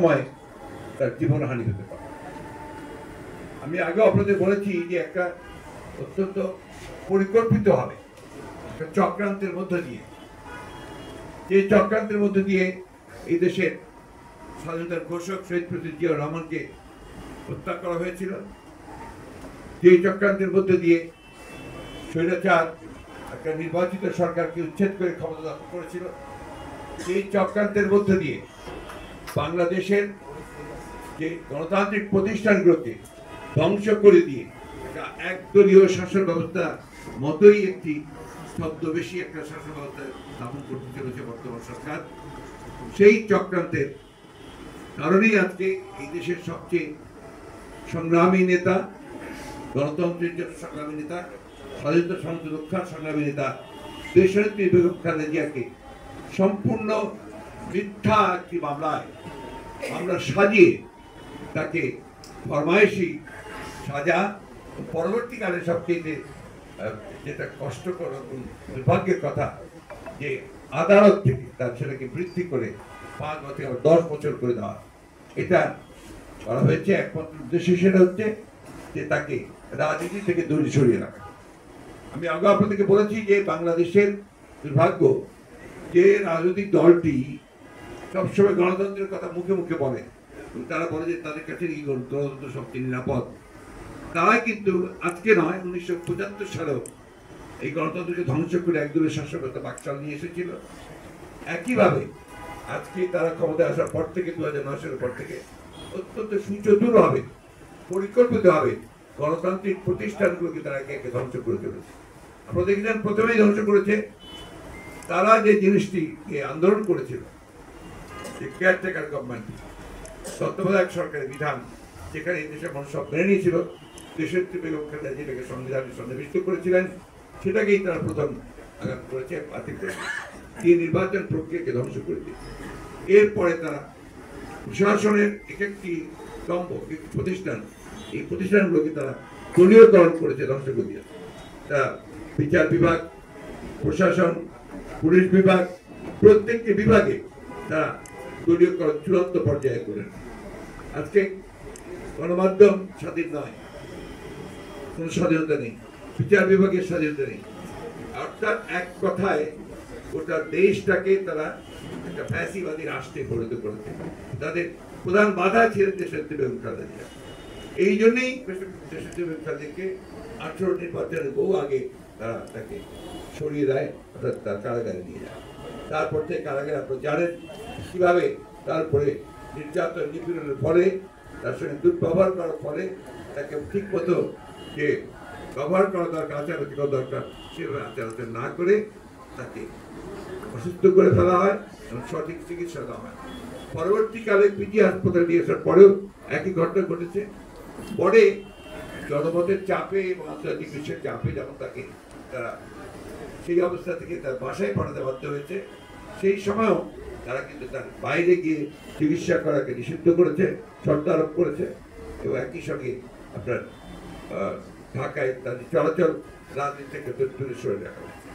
সময় তার জীবনহানি হতে পারে। আমি আগে আপনাদের বলেছি যে একটা অত্যন্ত পরিকল্পিতভাবে একটা চক্রান্তের মধ্য দিয়ে, যে চক্রান্তের মধ্য দিয়ে এই দেশের স্বাধীনতার ঘোষক শহীদ প্রেসিডেন্ট জিয়াউর রহমানকে হত্যা করা হয়েছিল, যে চক্রান্তের মধ্য দিয়ে স্বৈরাচার একটা নির্বাচিত সরকারকে উচ্ছেদ করে ক্ষমতা দখল করেছিল, সেই চক্রান্তের মধ্য দিয়ে বাংলাদেশের যে গণতান্ত্রিক প্রতিষ্ঠানগুলোকে ধ্বংস করে দিয়ে একটা একদলীয় শাসন ব্যবস্থা মতোই একটি ছদ্মবেশী একটা শাসন ব্যবস্থা স্থাপন করতে চলেছে বর্তমান সরকার। সেই চক্রান্তের কারণেই আজকে এই দেশের সবচেয়ে সংগ্রামী নেতা, গণতন্ত্রের জন্য সংগ্রামী নেতা, স্বাধীনতা সমৃদ্ধ রক্ষার সংগ্রামী নেতা দেশনেত্রী বেগম খালেদা জিয়াকে সম্পূর্ণ মিথ্যা একটি মামলায় মামলা সাজিয়ে তাকে ফরমায়েশি সাজা, পরবর্তীকালে সবচেয়ে যেটা কষ্টকর এবং দুর্ভাগ্যের কথা যে আদালত থেকে তার ছেলেকে বৃদ্ধি করে 5 বছর 10 বছর করে দেওয়া, এটা করা হয়েছে একমাত্র উদ্দেশ্য সেটা হচ্ছে যে তাকে রাজনীতি থেকে দূরে সরিয়ে রাখা। আমি আগে আপনাদেরকে বলেছি যে বাংলাদেশের দুর্ভাগ্য যে রাজনৈতিক দলটি সবসময় গণতন্ত্রের কথা মুখে মুখে বলে, তারা বলে যে তাদের কাছে গণতন্ত্র সবচেয়ে নিরাপদ, তারা কিন্তু আজকে নয় 1975 সালেও এই গণতন্ত্রকে ধ্বংস করে একদলীয় শাসনকর্তা বাকশাল নিয়ে এসেছিল। একইভাবে আজকে তারা ক্ষমতায় আসার পর থেকে 2009 সালের পর থেকে অত্যন্ত সুচতুরভাবে পরিকল্পিতভাবে গণতান্ত্রিক প্রতিষ্ঠানগুলোকে তারা একে একে ধ্বংস করে চলেছে। আপনারা দেখেছেন প্রথমেই ধ্বংস করেছে তারা যে জিনিসটি আন্দোলন করেছিল, যে কেয়ারটেকার গভর্নমেন্ট, তত্ত্বাবধায়ক সরকারের বিধান, যেখানে এই দেশের মানুষ সব মেনে নিয়েছিল, দেশের বেগম খালেদা যেটাকে সংবিধানে সন্নিবিষ্ট করেছিলেন, সেটাকেই তারা প্রথম আঘাত করেছে, বাতিল করেছে, এই নির্বাচন প্রক্রিয়াকে ধ্বংস করে দিয়েছে। এরপরে তারা প্রশাসনের একটি স্তম্ভ, একটি প্রতিষ্ঠান, এই প্রতিষ্ঠানগুলোকে তারা দলীয়করণ করেছে, ধ্বংস করে দিয়েছে। তা বিচার বিভাগ, প্রশাসন, পুলিশ বিভাগ, প্রত্যেকটি বিভাগে তারা দলীয়করণ চূড়ান্ত পর্যায়ে করেন। আজকে গণমাধ্যম স্বাধীন নয়, কোন স্বাধীনতা নেই, বিচার বিভাগের স্বাধীনতা নেই, অর্থাৎ এক কথায় গোটা দেশটাকে তারা একটা ফ্যাসিবাদী রাষ্ট্রে পরিণত করেছে। তাদের প্রধান বাধা ছিলেন দেশনেত্রী বেগম খালেদা জিয়া। এই জন্যই দেশনেত্রী বেগম খালেদাকে 18 নির্বাচনের বহু আগে তারা তাকে সরিয়ে দেয়, অর্থাৎ তার কারাগারে নিয়ে যায়। তারপর থেকে কারাগারে আপনারা জানেন কিভাবে তারপরে নির্যাতন নিপীড়নের ফলে, তার সঙ্গে দুর্ব্যবহার করার ফলে তাকে ঠিক মতো যে ব্যবহার করা দরকার, আচারতি করা দরকার, সেভাবে আচারতি না করে তাকে অসুস্থ করে ফেলা হয় এবং সঠিক চিকিৎসা দেওয়া হয়। পরবর্তীকালে পিজি হাসপাতালে নিয়ে আসার পরেও একই ঘটনা ঘটেছে। পরে জনমতের চাপে এবং আন্তর্জাতিক বিশ্বের চাপে যখন তাকে তারা সেই অবস্থা থেকে তার বাসায় পাঠাতে বাধ্য হয়েছে, সেই সময়ও তারা কিন্তু তার বাইরে গিয়ে চিকিৎসা করাকে নিষিদ্ধ করেছে, শর্ত আরোপ করেছে এবং একই সঙ্গে আপনার ঢাকায় তাদের চলাচল রাজনীতি থেকে দূরে সরে রাখা হয়েছে।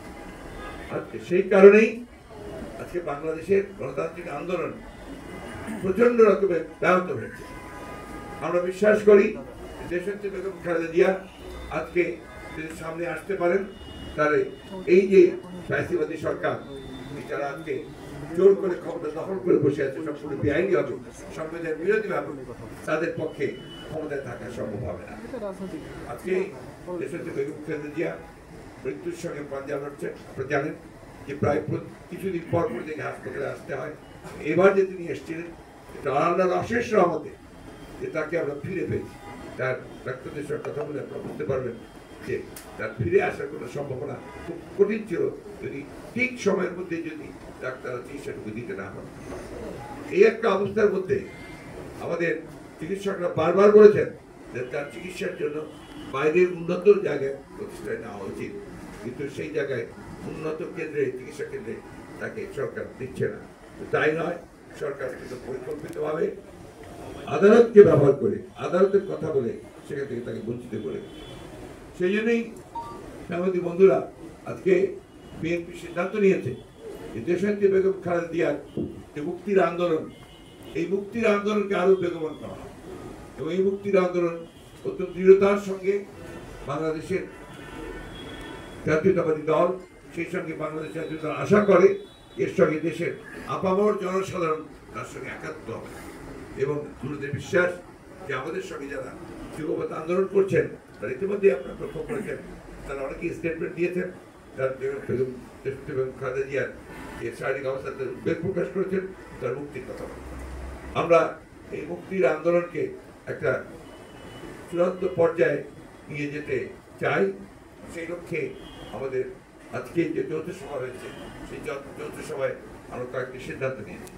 আজকে সেই কারণেই আজকে বাংলাদেশের গণতান্ত্রিক আন্দোলন প্রচন্ড রকমের ব্যাহত হয়েছে। আমরা বিশ্বাস করি দেশনেত্রী বেগম খালেদা জিয়া আজকে যদি সামনে আসতে পারেন, তাহলে এই যে ফ্যাসিবাদী সরকার যারা আজকে জোর করে ক্ষমতা দখল করে বসে আছে, সম্পূর্ণ বেআইনি হবে, সংবিধান বিরোধী হবে, তাদের পক্ষে ক্ষমতায় থাকা সম্ভব হবে না। আজকে দেশনেত্রী বেগম খালেদা জিয়া মৃত্যুর সঙ্গে পাঞ্জা লড়ছে। আপনারা জানেন যে প্রায় কিছুদিন পর পর থেকে হাসপাতালে আসতে হয়। এবার যে তিনি এসেছিলেন, এটা আল্লাহর অশেষ রহমতে যে তাকে আমরা ফিরে পেয়েছি। তার ডাক্তারদের সঙ্গে কথা বলে আপনারা বুঝতে পারবেন যে তার ফিরে আসার কোনো সম্ভাবনা খুব কঠিন ছিল, যদি ঠিক সময়ের মধ্যে যদি ডাক্তাররা চিকিৎসাটুকু দিতে না পারে। এই একটা অবস্থার মধ্যে আমাদের চিকিৎসকরা বারবার বলেছেন যে তার চিকিৎসার জন্য বাইরের উন্নত জায়গায় প্রতিষ্ঠায় নেওয়া উচিত, কিন্তু সেই জায়গায় উন্নত কেন্দ্রে, চিকিৎসা কেন্দ্রে তাকে সরকার দিচ্ছে না। তাই নয়, সরকার কিন্তু পরিকল্পিতভাবে আদালতকে ব্যবহার করে, আদালতের কথা বলে সেখান থেকে তাকে বঞ্চিত করে। সেই জন্যই সাংবাদিক বন্ধুরা, আজকে বিএনপি সিদ্ধান্ত নিয়েছে যে দেশনেত্রী বেগম খালেদা জিয়ার যে মুক্তির আন্দোলন, এই মুক্তির আন্দোলনকে আরো বেগবান করা হবে এবং এই মুক্তির আন্দোলন অত্যন্ত দৃঢ়তার সঙ্গে বাংলাদেশের জাতীয়তাবাদী দল, সেই সঙ্গে বাংলাদেশ জাতীয় দল আশা করে এর সঙ্গে দেশের আপামর জনসাধারণ তার সঙ্গে একাত্ম হবে এবং গুরুদের বিশ্বাস যে আমাদের সঙ্গে যারা যুগপৎ আন্দোলন করছেন তারা ইতিমধ্যে আপনারা লক্ষ্য করেছেন, তারা অনেকেই স্টেটমেন্ট দিয়েছেন, তার খালেদা জিয়ার যে শারীরিক অবস্থাতে উদ্বেগ প্রকাশ করেছেন, তার মুক্তির কথা বলেন। আমরা এই মুক্তির আন্দোলনকে একটা চূড়ান্ত পর্যায়ে নিয়ে যেতে চাই। সেই লক্ষ্যে আমাদের আজকে যে যৌথ সভা হয়েছে, সেই যৌথ সভায় আমরা কয়েকটি সিদ্ধান্ত নিয়েছি।